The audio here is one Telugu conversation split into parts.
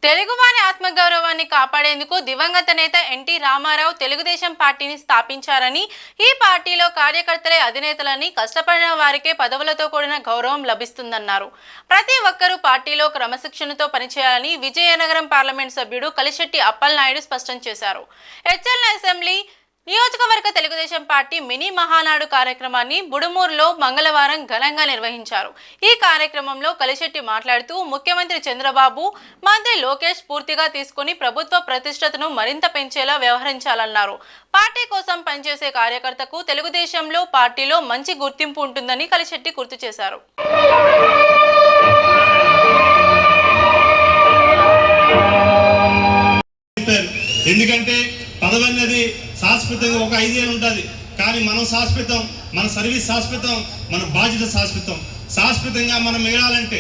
తెలుగువారి ఆత్మగౌరవాన్ని కాపాడేందుకు దివంగత నేత ఎన్టీ రామారావు తెలుగుదేశం పార్టీని స్థాపించారని, ఈ పార్టీలో కార్యకర్తలే అధినేతలని, కష్టపడిన వారికే పదవులతో కూడిన గౌరవం లభిస్తుందన్నారు. ప్రతి ఒక్కరూ పార్టీలో క్రమశిక్షణతో పనిచేయాలని విజయనగరం పార్లమెంట్ సభ్యుడు కలిశెట్టి అప్పలనాయుడు స్పష్టం చేశారు. హెచ్ఎల్ అసెంబ్లీ నియోజకవర్గ తెలుగుదేశం పార్టీ మినీ మహానాడు కార్యక్రమాన్ని బుడుమూరులో మంగళవారం ఘనంగా నిర్వహించారు. ఈ కార్యక్రమంలో కలిశెట్టి మాట్లాడుతూ, ముఖ్యమంత్రి చంద్రబాబు, మంత్రి లోకేష్ పూర్తిగా తీసుకుని ప్రభుత్వ ప్రతిష్టతను మరింత పెంచేలా వ్యవహరించాలన్నారు. పార్టీ కోసం పనిచేసే కార్యకర్తకు తెలుగుదేశంలో పార్టీలో మంచి గుర్తింపు ఉంటుందని కలిశెట్టి గుర్తు చేశారు. ఎందుకంటే పదవన్నది శాశ్వతంగా ఒక 5 ఏళ్ళు ఉంటుంది. కానీ మనం శాశ్వతం, మన సర్వీస్ శాశ్వతం, మన బాధ్యత శాశ్వతం. శాశ్వతంగా మనం మిగలాలంటే,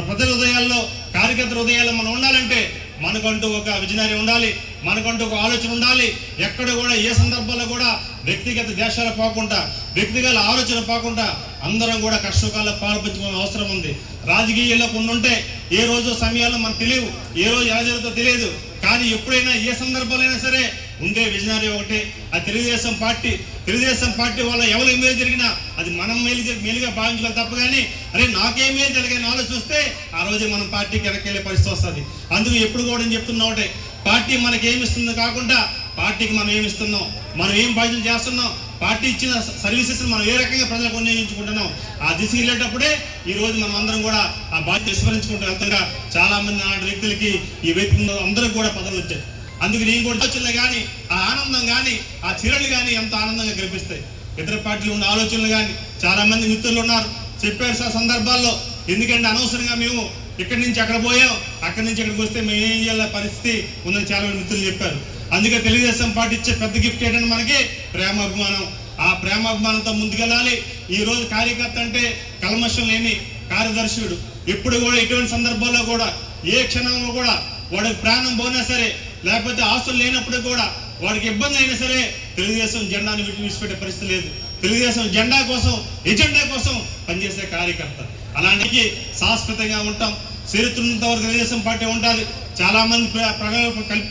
ప్రజల హృదయాల్లో, కార్యకర్తల హృదయాల్లో మనం ఉండాలంటే మనకంటూ ఒక విజనరీ ఉండాలి, మనకంటూ ఒక ఆలోచన ఉండాలి. ఎక్కడ కూడా ఏ సందర్భంలో కూడా వ్యక్తిగత దేశాలు పోకుండా, వ్యక్తిగత ఆలోచన పోకుండా అందరం కూడా కష్టకాల పాల్పంచుకునే అవసరం ఉంది. రాజకీయాల్లో కొన్ని ఉంటే ఏ రోజు సమయాల్లో మనకు తెలియవు, ఏ రోజు ఎలా జరుగుతుందో తెలియదు. కానీ ఎప్పుడైనా ఏ సందర్భంలో అయినా సరే ఉండే విజనరీ ఒకటే, అది తెలుగుదేశం పార్టీ. తెలుగుదేశం పార్టీ వల్ల ఎవరు మేలు జరిగినా అది మనం మేలుగా భావించుకోవాలి తప్ప కానీ అరే నాకేమే జరిగిన ఆలోచన వస్తే ఆ రోజే మనం పార్టీకి వెనక్కి పరిస్థితి వస్తుంది. అందుకు ఎప్పుడు కూడా చెప్తున్నా ఒకటే, పార్టీ మనకి ఏమిస్తుందో కాకుండా పార్టీకి మనం ఏమిస్తున్నాం, మనం ఏం బాధ్యతలు చేస్తున్నాం, పార్టీ ఇచ్చిన సర్వీసెస్ మనం ఏ రకంగా ప్రజలకు వినియోగించుకుంటున్నాం, ఆ దిశ వెళ్ళేటప్పుడే ఈ రోజు మనం అందరం కూడా ఆ బాధ్యత విస్మరించుకుంటున్నా. చాలా మంది అలాంటి వ్యక్తులకి ఈ వ్యక్తులు అందరికి కూడా పదవులు వచ్చాయి. అందుకు నేను కూడా ఆలోచనలు కానీ, ఆ ఆనందం కానీ, ఆ చీరలు కానీ ఎంతో ఆనందంగా కనిపిస్తాయి. ఇతర పార్టీలు ఉన్న ఆలోచనలు కానీ చాలా మంది మిత్రులు ఉన్నారు, చెప్పారు సార్ సందర్భాల్లో. ఎందుకంటే అనవసరంగా మేము ఇక్కడి నుంచి అక్కడ పోయాం, అక్కడి నుంచి ఇక్కడికి వస్తే మేము ఏం చేయాల పరిస్థితి ఉందని చాలా మంది మిత్రులు చెప్పారు. అందుకే తెలుగుదేశం పార్టీ ఇచ్చే పెద్ద గిఫ్ట్ ఏంటంటే మనకి ప్రేమాభిమానం. ఆ ప్రేమాభిమానంతో ముందుకెళ్ళాలి. ఈ రోజు కార్యకర్త అంటే కల్మషం లేని కార్యదర్శుడు. ఎప్పుడు కూడా ఎటువంటి సందర్భాల్లో కూడా ఏ క్షణంలో కూడా వాడికి ప్రాణం పోయినా సరే, లేకపోతే ఆస్తులు లేనప్పుడు కూడా వాడికి ఇబ్బంది అయినా సరే తెలుగుదేశం జెండాను విడిచిపెట్టే పరిస్థితి లేదు. తెలుగుదేశం జెండా కోసం, ఎజెండా కోసం పనిచేసే కార్యకర్త. అలాంటికి శాశ్వతంగా ఉంటాం. చరిత్రంత వరకు తెలుగుదేశం పార్టీ ఉంటుంది. చాలా మంది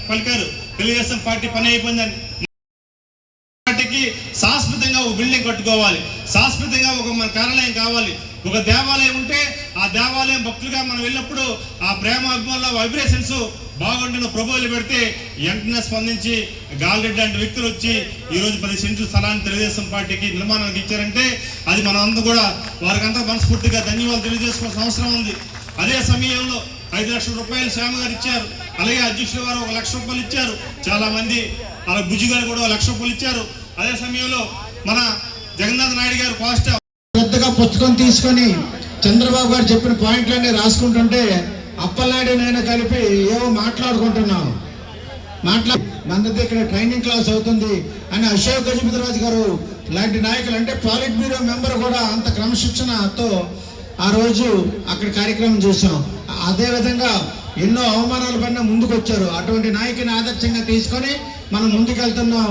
పలికారు తెలుగుదేశం పార్టీ పని అయిపోయిందని. పార్టీకి శాశ్వతంగా ఒక బిల్డింగ్ కట్టుకోవాలి, శాశ్వతంగా ఒక మన కార్యాలయం కావాలి. ఒక దేవాలయం ఉంటే ఆ దేవాలయం భక్తులుగా మనం వెళ్ళినప్పుడు ఆ ప్రేమ అభిమానుల వైబ్రేషన్స్ బాగుంటున్న ప్రభువులు పెడితే వెంటనే స్పందించి గాలిరెడ్డి లాంటి వ్యక్తులు వచ్చి ఈరోజు 10 సెంట్ల స్థలాన్ని తెలుగుదేశం పార్టీకి నిర్మాణానికి ఇచ్చారంటే అది మనం అందరూ కూడా వారికంతా మనస్ఫూర్తిగా ధన్యవాదాలు తెలియజేసుకోవాల్సిన అవసరం ఉంది. అదే సమయంలో 5 లక్షల రూపాయలు శ్యామ గారు ఇచ్చారు. అలాగే అధ్యక్షుల వారు 1 లక్ష రూపాయలు ఇచ్చారు. చాలా మంది అలా బుజ్జి గారు కూడా 1 లక్ష రూపాయలు ఇచ్చారు. అదే సమయంలో మన జగన్నాథ్ నాయుడు గారు కాస్ట్ పెద్దగా పుస్తకం తీసుకొని చంద్రబాబు గారు చెప్పిన పాయింట్లన్నీ రాసుకుంటుంటే అప్పలనాయుడు నేను కలిపి ఏవో మాట్లాడుకుంటున్నాం. మనది ఇక్కడ ట్రైనింగ్ క్లాస్ అవుతుంది అని అశోక్ గజపతిరాజు గారు లాంటి నాయకులు, అంటే పాలిట్ బ్యూరో మెంబర్ కూడా అంత క్రమశిక్షణతో ఆ రోజు అక్కడ కార్యక్రమం చూసాం. అదేవిధంగా ఎన్నో అవమానాల పైన ముందుకు వచ్చారు. అటువంటి నాయకుని ఆదర్శంగా తీసుకొని మనం ముందుకెళ్తున్నాం.